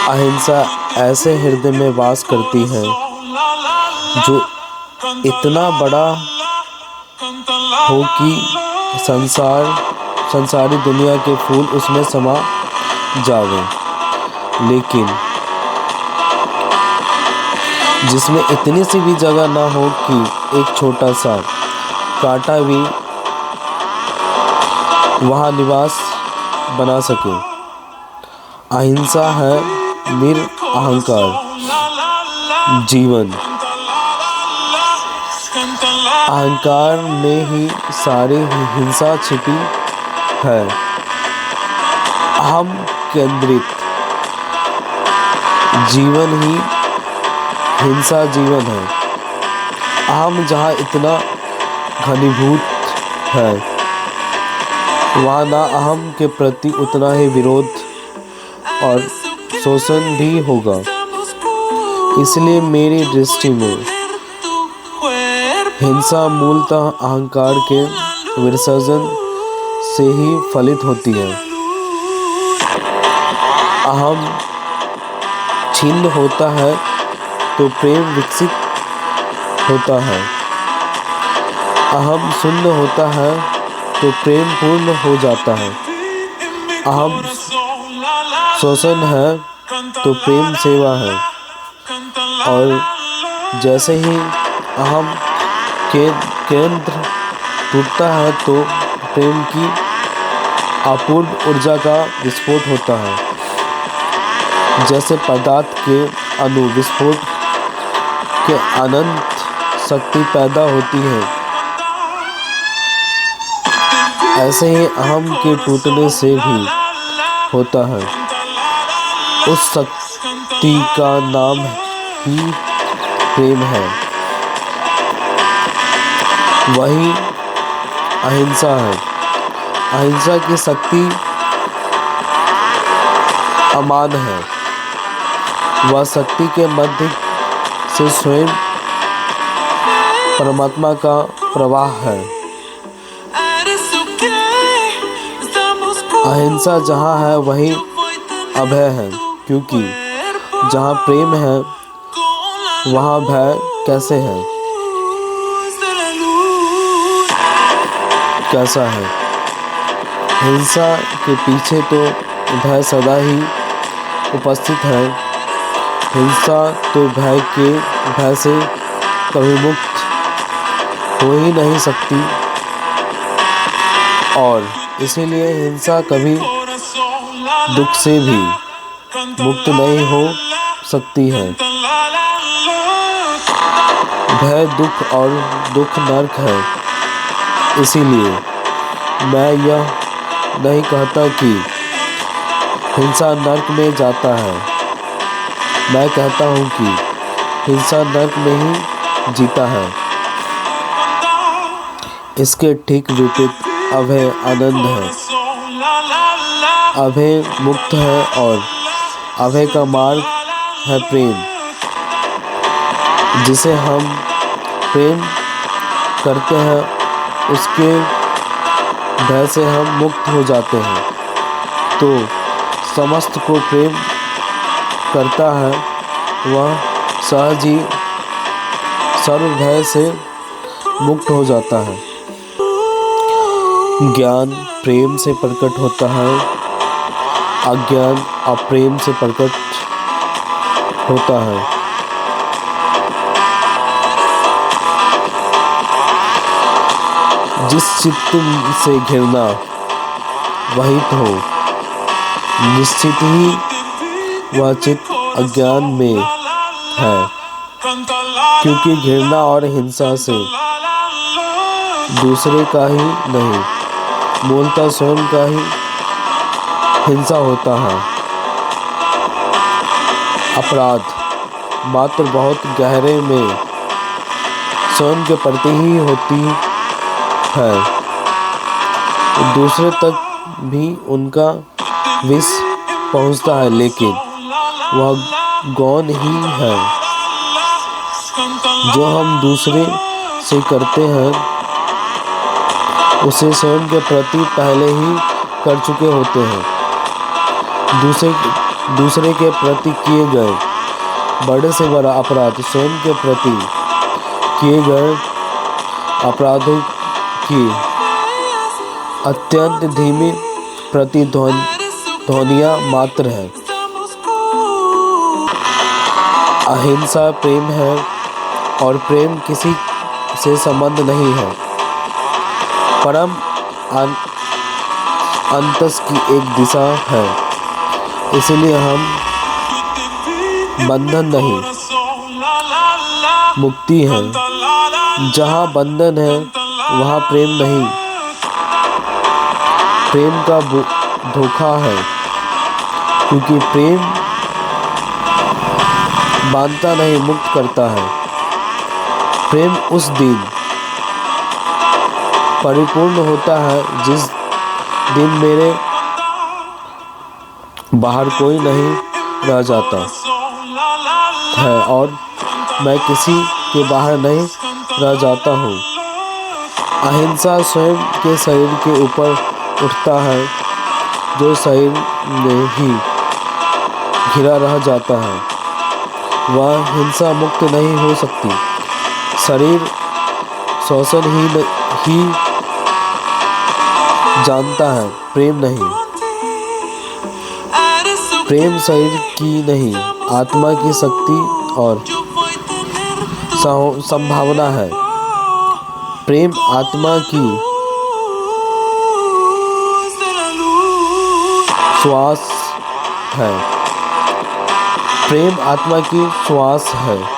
अहिंसा ऐसे हृदय में वास करती है जो इतना बड़ा हो कि संसारी दुनिया के फूल उसमें समा जावे, लेकिन जिसमें इतनी सी भी जगह ना हो कि एक छोटा सा कांटा भी वहाँ निवास बना सके। अहिंसा है निरअहंकार जीवन। अहंकार में ही सारी हिंसा छिपी है। अहम केंद्रित जीवन ही हिंसा जीवन है। अहम जहाँ इतना घनीभूत है, वहाँ ना अहम के प्रति उतना ही विरोध और शोषण भी होगा। इसलिए मेरी दृष्टि में हिंसा मूलतः अहंकार के विसर्जन से ही फलित होती है। अहम छिन्न होता है तो प्रेम विकसित होता है। अहम शून्य होता है तो प्रेम पूर्ण हो जाता है। अहम शोषण है तो प्रेम सेवा है। और जैसे ही अहम के केंद्र टूटता है तो प्रेम की अपूर्व ऊर्जा का विस्फोट होता है। जैसे पदार्थ के अणु विस्फोट के अनंत शक्ति पैदा होती है, ऐसे ही अहम के टूटने से भी होता है। उस शक्ति का नाम ही प्रेम है। वही अहिंसा है। अहिंसा की शक्ति अमान है। वह शक्ति के मध्य से स्वयं परमात्मा का प्रवाह है। अहिंसा जहाँ है वही अभय है, क्योंकि जहाँ प्रेम है वहाँ भय कैसा है। हिंसा के पीछे तो भय सदा ही उपस्थित है। हिंसा तो भय से कभी मुक्त हो ही नहीं सकती, और इसीलिए हिंसा कभी दुख से भी मुक्त नहीं हो सकती है। भय दुख और दुख नरक है। इसीलिए मैं यह नहीं कहता कि हिंसा नरक में जाता है। मैं कहता हूँ कि हिंसा नरक में ही जीता है। इसके ठीक विपरीत अभय आनंद है। अभय मुक्त है और अभय का मार्ग है प्रेम। जिसे हम प्रेम करते हैं उसके भय से हम मुक्त हो जाते हैं। तो समस्त को प्रेम करता है वह सहज ही सर्व भय से मुक्त हो जाता है। ज्ञान प्रेम से प्रकट होता है, अज्ञान अप्रेम से प्रकट होता है। जिस चित्त से घृणा वही तो हो, निश्चित ही वह चित्त अज्ञान में है, क्योंकि घृणा और हिंसा से दूसरे का ही नहीं, मूलतः स्वयं का ही हिंसा होता है। अपराध मात्र बहुत गहरे में स्वयं के प्रति ही होती है। दूसरे तक भी उनका विष पहुंचता है, लेकिन वह गौण ही है। जो हम दूसरे से करते हैं उसे स्वयं के प्रति पहले ही कर चुके होते हैं। दूसरे के प्रति किए गए बड़े से बड़ा अपराध स्वयं के प्रति किए गए अपराधों की अत्यंत धीमी प्रतिध्वनियाँ मात्र है। अहिंसा प्रेम है और प्रेम किसी से संबंध नहीं है, परम अंतस की एक दिशा है। इसलिए हम बंधन नहीं, मुक्ति है। जहाँ बंधन है वहाँ प्रेम नहीं, प्रेम का धोखा है, क्योंकि प्रेम बांधता नहीं, मुक्त करता है। प्रेम उस दिन परिपूर्ण होता है जिस दिन मेरे बाहर कोई नहीं रह जाता है और मैं किसी के बाहर नहीं रह जाता हूँ। अहिंसा स्वयं के शरीर के ऊपर उठता है, जो शरीर में ही घिरा रह जाता है वह हिंसा मुक्त नहीं हो सकती। शरीर शोषण ही जानता है, प्रेम नहीं। प्रेम शरीर की नहीं, आत्मा की शक्ति और संभावना है। प्रेम आत्मा की श्वास है। प्रेम आत्मा की श्वास है।